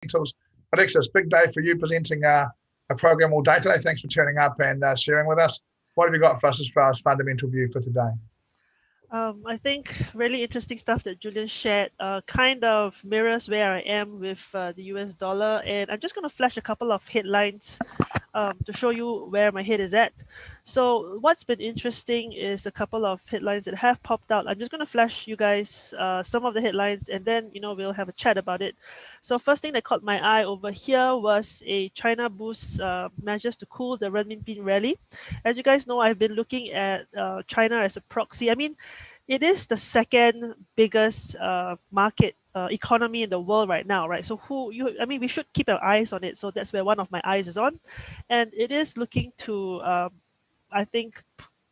Fundamentals. Alexis, big day for you presenting a program all day today. Thanks for turning up and sharing with us. What have you got for us as far as fundamental view for today? I think really interesting stuff that Julian shared kind of mirrors where I am with the US dollar. And I'm just going to flash a couple of headlines to show you where my head is at. So what's been interesting is a couple of headlines that have popped out. I'm just going to flash you guys some of the headlines, and then we'll have a chat about it. So first thing that caught my eye over here was a China boosts measures to cool the renminbi rally. As you guys know, I've been looking at China as a proxy. I mean, it is the second biggest market economy in the world right now, right? So we should keep our eyes on it. So that's where one of my eyes is on, and it is looking to, I think,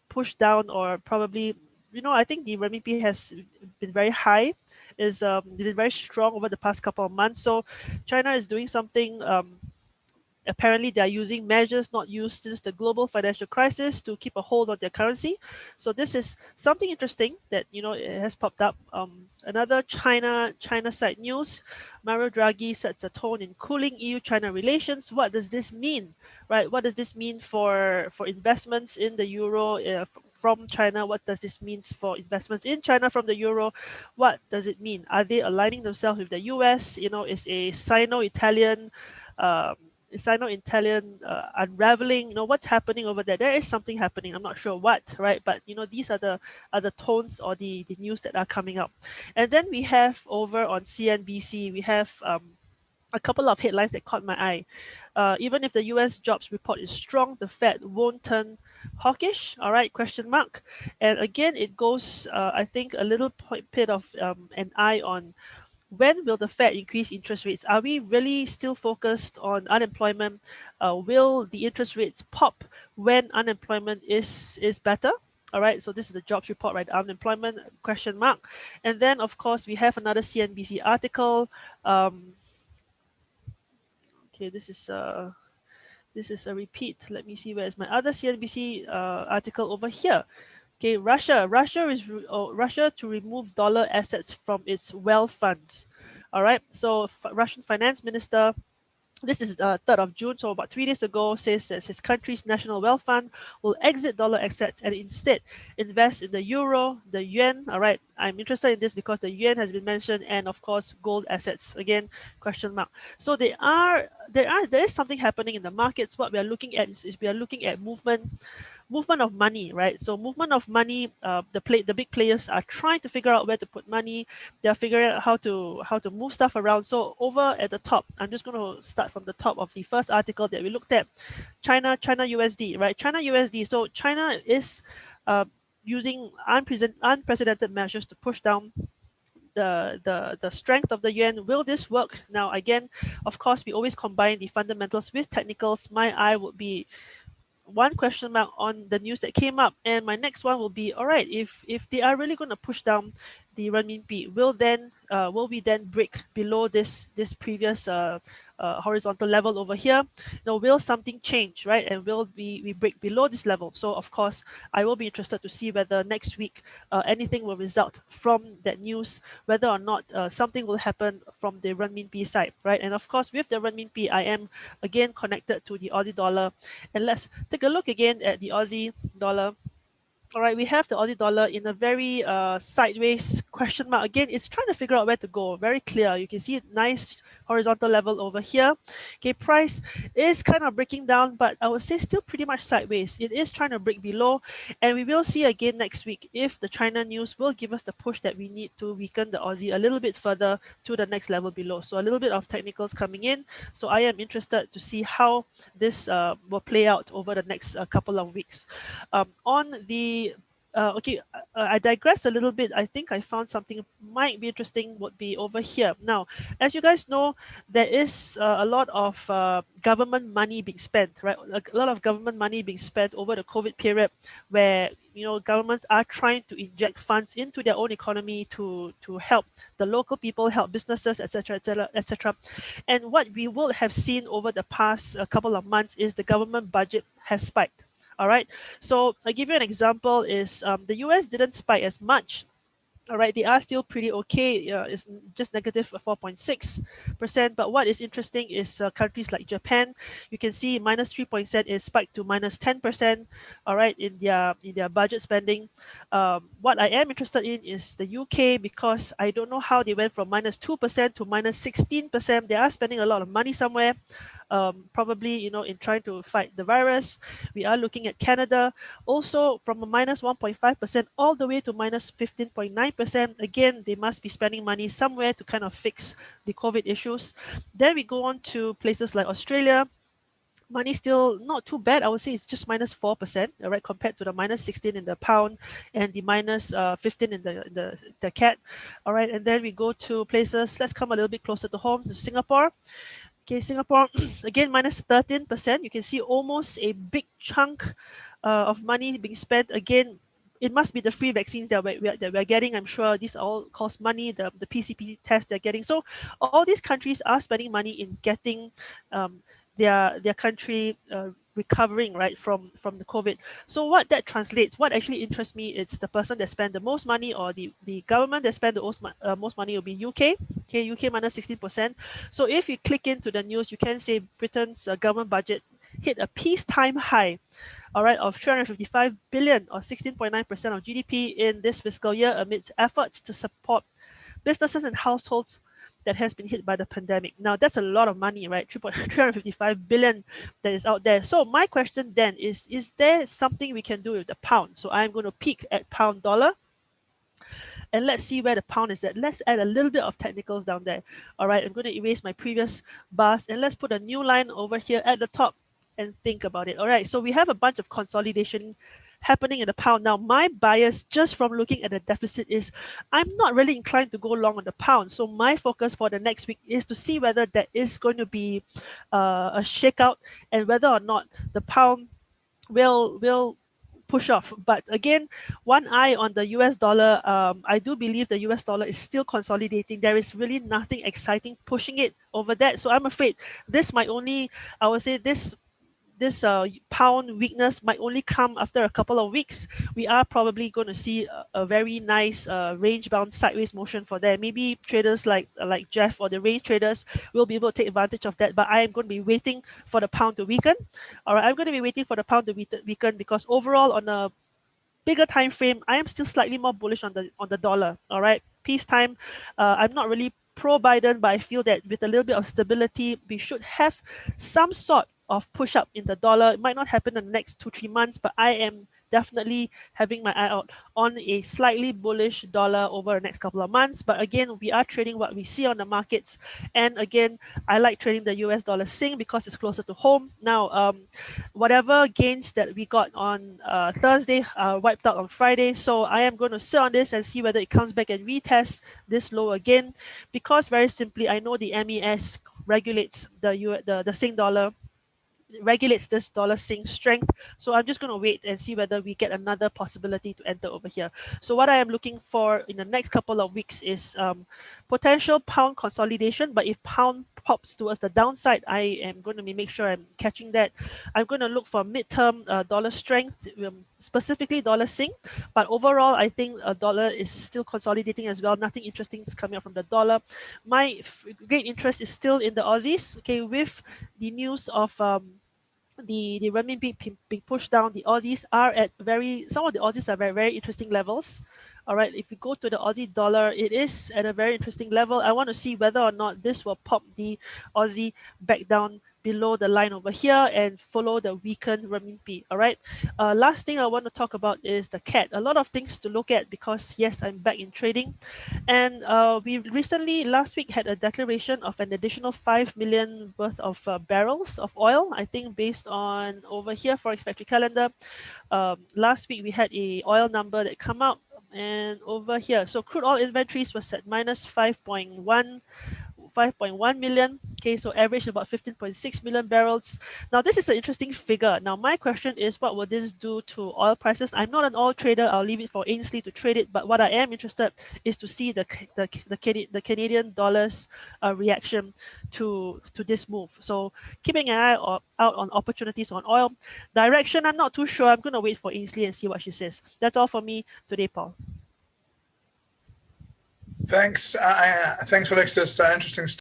push down, or probably, I think the renminbi has been very high, is been very strong over the past couple of months. So China is doing something. Apparently, they are using measures not used since the global financial crisis to keep a hold on their currency. So this is something interesting that it has popped up. Another China side news: Mario Draghi sets a tone in cooling EU-China relations. What does this mean, right? What does this mean for investments in the euro from China? What does this mean for investments in China from the euro? What does it mean? Are they aligning themselves with the US? Is a Sino-Italian um, Sino-Italian unraveling. What's happening over there? There is something happening. I'm not sure what, right? But these are the tones or the news that are coming up. And then we have over on CNBC, we have a couple of headlines that caught my eye. Even if the U.S. jobs report is strong, the Fed won't turn hawkish. All right, question mark. And again, it goes, I think, a little bit of an eye on when will the Fed increase interest rates? Are we really still focused on unemployment? Will the interest rates pop when unemployment is better? All right, so this is the jobs report, right? Unemployment question mark. And then, of course, we have another CNBC article. Okay, this is a repeat. Let me see, where's my other CNBC article over here. Okay, Russia to remove dollar assets from its wealth funds. All right, so Russian finance minister, this is 3rd of June, so about 3 days ago, says that his country's national wealth fund will exit dollar assets and instead invest in the euro, the yuan. All right, I'm interested in this because the yuan has been mentioned, and of course, gold assets. Again, question mark. So there is something happening in the markets. What we are looking at is we are looking at movement of money, right? So movement of money, the big players are trying to figure out where to put money. They are figuring out how to move stuff around. So over at the top, I'm just going to start from the top of the first article that we looked at. China USD, right? China USD. So China is using unprecedented measures to push down the strength of the yuan. Will this work? Now again, of course, we always combine the fundamentals with technicals. My eye would be one question mark on the news that came up, and my next one will be, all right, if they are really going to push down the renminbi, will we then break below this previous horizontal level over here? Will something change, right? And will we break below this level? So of course, I will be interested to see whether next week anything will result from that news, whether or not something will happen from the renminbi side, right? And of course, with the renminbi, I am again connected to the Aussie dollar, and let's take a look again at the Aussie dollar. All right, we have the Aussie dollar in a very sideways question mark. Again, it's trying to figure out where to go. Very clear. You can see it, nice horizontal level over here. Okay, price is kind of breaking down, but I would say still pretty much sideways. It is trying to break below, and we will see again next week if the China news will give us the push that we need to weaken the Aussie a little bit further to the next level below. So a little bit of technicals coming in. So I am interested to see how this will play out over the next couple of weeks. On the I digress a little bit. I think I found something might be interesting would be over here. Now, as you guys know, there is a lot of government money being spent, right? A lot of government money being spent over the COVID period, where governments are trying to inject funds into their own economy to help the local people, help businesses, etc., etc., etc. And what we will have seen over the past couple of months is the government budget has spiked. All right. So I give you an example is the US didn't spike as much All right, they are still pretty okay. It's just negative 4.6%. But what is interesting is countries like Japan. You can see minus 3% is spiked to minus 10%. All right, in their budget spending. What I am interested in is the UK, because I don't know how they went from minus 2% to minus 16%. They are spending a lot of money somewhere. Probably, in trying to fight the virus. We are looking at Canada also from a minus 1.5% all the way to minus 15.9%. Again, they must be spending money somewhere to kind of fix the COVID issues. Then we go on to places like Australia. Money still not too bad. I would say it's just minus 4%, all right, compared to the minus 16 in the pound and the minus 15 in the CAD. All right, and then we go to places, let's come a little bit closer to home, to Singapore. Okay, Singapore, again, minus 13%. You can see almost a big chunk of money being spent. Again, it must be the free vaccines that we're getting. I'm sure these all cost money, the PCP test they're getting. So all these countries are spending money in getting their country recovering, right, from the COVID. So what that translates, what actually interests me, it's the person that spent the most money, or the government that spent the most money will be UK. Okay, UK minus 16%. So if you click into the news, you can say Britain's government budget hit a peacetime high, all right, of 355 billion, or 16.9% of GDP in this fiscal year, amidst efforts to support businesses and households that has been hit by the pandemic. Now, that's a lot of money, right? 355 billion that is out there. So my question then is there something we can do with the pound? So I'm going to peek at pound dollar, and let's see where the pound is at. Let's add a little bit of technicals down there. All right, I'm going to erase my previous bars, and let's put a new line over here at the top and think about it. All right, so we have a bunch of consolidation happening in the pound. Now, my bias just from looking at the deficit is I'm not really inclined to go long on the pound. So my focus for the next week is to see whether there is going to be a shakeout, and whether or not the pound will push off. But again, one eye on the US dollar. I do believe the US dollar is still consolidating. There is really nothing exciting pushing it over that. So I'm afraid this might only, I would say this pound weakness might only come after a couple of weeks. We are probably going to see a very nice range bound sideways motion for there. Maybe traders like Geoff or the range traders will be able to take advantage of that. But I am going to be waiting for the pound to weaken. All right, I'm going to be waiting for the pound to weaken, because overall on a bigger time frame, I am still slightly more bullish on the dollar. All right, peacetime. I'm not really pro Biden, but I feel that with a little bit of stability, we should have some sort of push up in the dollar. It might not happen in the next 2-3 months, but I am definitely having my eye out on a slightly bullish dollar over the next couple of months. But again, we are trading what we see on the markets. And again, I like trading the US dollar Sing because it's closer to home. Now, whatever gains that we got on Thursday wiped out on Friday. So I am going to sit on this and see whether it comes back and retest this low again. Because very simply, I know the MES regulates the Sing dollar, regulates this dollar Sing strength. So I'm just going to wait and see whether we get another possibility to enter over here. So what I am looking for in the next couple of weeks is potential pound consolidation. But if pound pops towards the downside, I am going to make sure I'm catching that. I'm going to look for midterm dollar strength, specifically dollar Sing. But overall, I think a dollar is still consolidating as well. Nothing interesting is coming up from the dollar. My great interest is still in the Aussies. Okay, with the news of the renminbi being pushed down, the Aussies are at some of the Aussies are very, very interesting levels. All right, if we go to the Aussie dollar, it is at a very interesting level. I want to see whether or not this will pop the Aussie back down below the line over here and follow the weakened renminbi. All right. Last thing I want to talk about is the CAD. A lot of things to look at because yes, I'm back in trading, and we recently last week had a declaration of an additional 5 million worth of barrels of oil. I think based on over here Forex Factory calendar. Last week we had a oil number that come out. And over here, so crude oil inventories was at minus 5.1 million. Okay, so average about 15.6 million barrels. Now, this is an interesting figure. Now, my question is, what will this do to oil prices? I'm not an oil trader. I'll leave it for Ainslie to trade it. But what I am interested is to see the Canadian dollar's reaction to this move. So keeping an eye out on opportunities on oil. Direction, I'm not too sure. I'm going to wait for Ainslie and see what she says. That's all for me today, Paul. Thanks, Alexis. Interesting